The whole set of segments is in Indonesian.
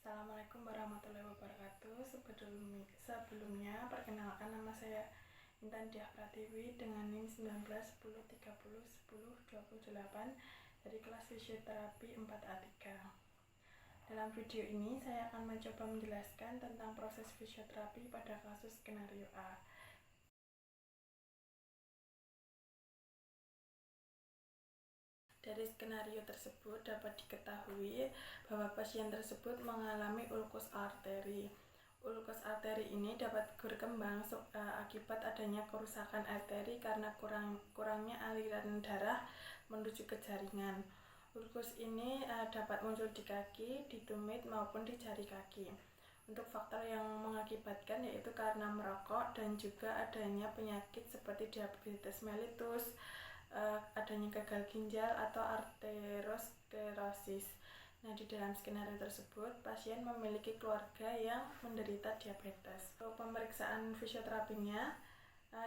Assalamualaikum warahmatullahi wabarakatuh. Sebelumnya perkenalkan, nama saya Intan Diah Pratiwi dengan NIM 1910301028 dari kelas fisioterapi 4A3. Dalam video ini saya akan mencoba menjelaskan tentang proses fisioterapi pada kasus skenario A. Dari skenario tersebut dapat diketahui bahwa pasien tersebut mengalami ulkus arteri. Ulkus arteri ini dapat berkembang akibat adanya kerusakan arteri karena kurangnya aliran darah menuju ke jaringan. Ulkus ini dapat muncul di kaki, di tumit maupun di jari kaki. Untuk faktor yang mengakibatkan yaitu karena merokok dan juga adanya penyakit seperti diabetes mellitus, adanya gagal ginjal atau arteriosklerosis. Nah, di dalam skenario tersebut, pasien memiliki keluarga yang menderita diabetes. Untuk pemeriksaan fisioterapinya,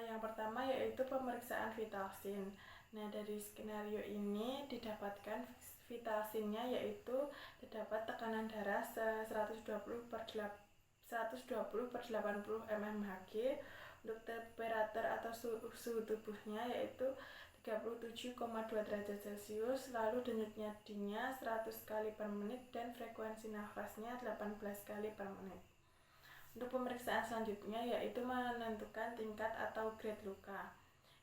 yang pertama yaitu pemeriksaan vital sign. Nah, dari skenario ini didapatkan vital sign-nya yaitu terdapat tekanan darah 120/80 mmHg. Untuk temperatur atau suhu tubuhnya yaitu 37,2 derajat Celcius, lalu denyut nadinya 100 kali per menit dan frekuensi nafasnya 18 kali per menit. Untuk pemeriksaan selanjutnya yaitu menentukan tingkat atau grade luka.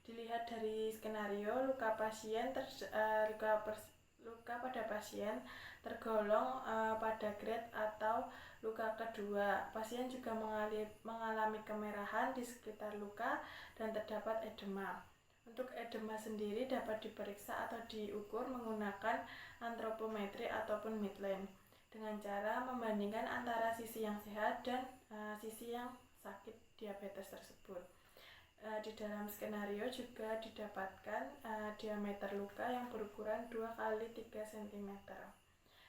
Dilihat dari skenario, luka pada pasien tergolong pada grade atau luka kedua. Pasien juga mengalami kemerahan di sekitar luka dan terdapat edema. Untuk edema sendiri dapat diperiksa atau diukur menggunakan antropometri ataupun midline dengan cara membandingkan antara sisi yang sehat dan sisi yang sakit diabetes tersebut. Di dalam skenario juga didapatkan diameter luka yang berukuran 2 x 3 cm.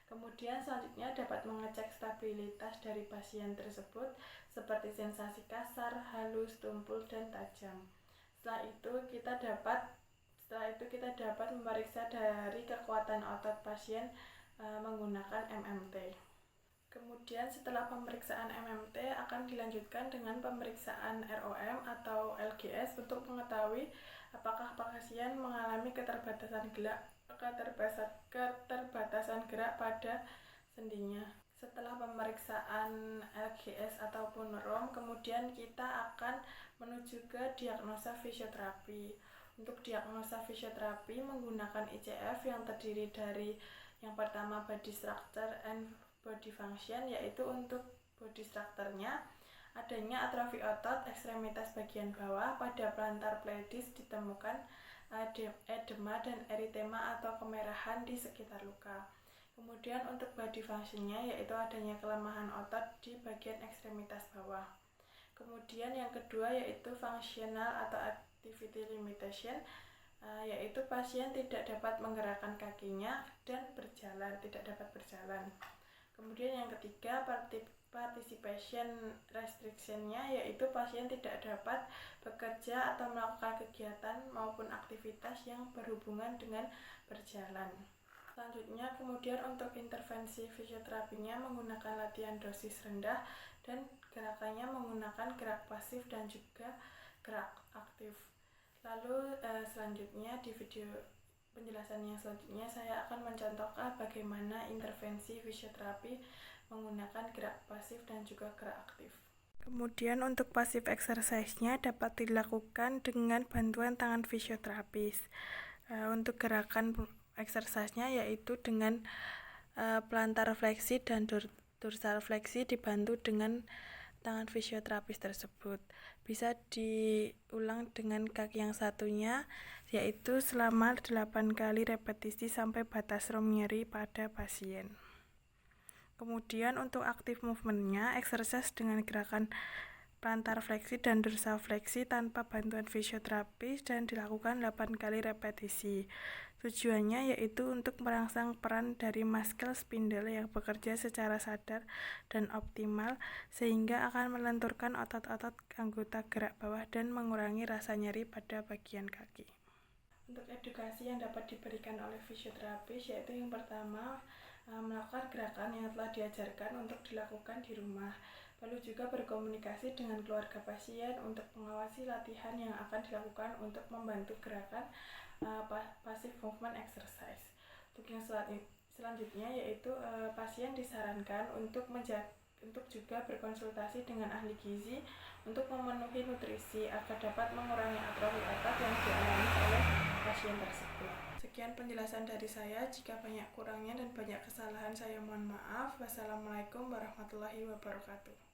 Kemudian selanjutnya dapat mengecek stabilitas dari pasien tersebut seperti sensasi kasar, halus, tumpul, dan tajam. Setelah itu kita dapat memeriksa dari kekuatan otot pasien menggunakan MMT. Kemudian setelah pemeriksaan MMT akan dilanjutkan dengan pemeriksaan ROM atau LGS untuk mengetahui apakah pasien mengalami keterbatasan gerak pada sendinya. Setelah pemeriksaan LGS ataupun ROM, kemudian kita akan menuju ke diagnosa fisioterapi. Untuk diagnosa fisioterapi menggunakan ICF yang terdiri dari yang pertama body structure and body function, yaitu untuk body structure-nya adanya atrofi otot ekstremitas bagian bawah. Pada plantar pelvis ditemukan edema dan eritema atau kemerahan di sekitar luka. Kemudian untuk body function-nya yaitu adanya kelemahan otot di bagian ekstremitas bawah. Kemudian yang kedua yaitu functional atau activity limitation, yaitu pasien tidak dapat menggerakkan kakinya dan tidak dapat berjalan. Kemudian yang ketiga participation restriction-nya yaitu pasien tidak dapat bekerja atau melakukan kegiatan maupun aktivitas yang berhubungan dengan berjalan. Selanjutnya kemudian untuk intervensi fisioterapinya menggunakan latihan dosis rendah dan gerakannya menggunakan gerak pasif dan juga gerak aktif. Lalu selanjutnya di video penjelasan yang selanjutnya saya akan mencontohkan bagaimana intervensi fisioterapi menggunakan gerak pasif dan juga gerak aktif. Kemudian untuk passive exercise-nya dapat dilakukan dengan bantuan tangan fisioterapis. Untuk gerakan exercise-nya yaitu dengan plantar fleksi dan dorsal fleksi dibantu dengan tangan fisioterapis tersebut. Bisa diulang dengan kaki yang satunya yaitu selama 8 kali repetisi sampai batas rom nyeri pada pasien. Kemudian untuk active movement-nya exercise dengan gerakan plantar fleksi dan dorsal fleksi tanpa bantuan fisioterapis dan dilakukan 8 kali repetisi. Tujuannya yaitu untuk merangsang peran dari muscle spindle yang bekerja secara sadar dan optimal sehingga akan melenturkan otot-otot anggota gerak bawah dan mengurangi rasa nyeri pada bagian kaki. Untuk edukasi yang dapat diberikan oleh fisioterapis yaitu yang pertama melakukan gerakan yang telah diajarkan untuk dilakukan di rumah. Perlu juga berkomunikasi dengan keluarga pasien untuk mengawasi latihan yang akan dilakukan untuk membantu gerakan passive movement exercise. Untuk yang selanjutnya yaitu pasien disarankan untuk juga berkonsultasi dengan ahli gizi untuk memenuhi nutrisi agar dapat mengurangi atrofi otot yang dialami oleh pasien tersebut. Sekian penjelasan dari saya. Jika banyak kurangnya dan banyak kesalahan, saya mohon maaf. Wassalamualaikum warahmatullahi wabarakatuh.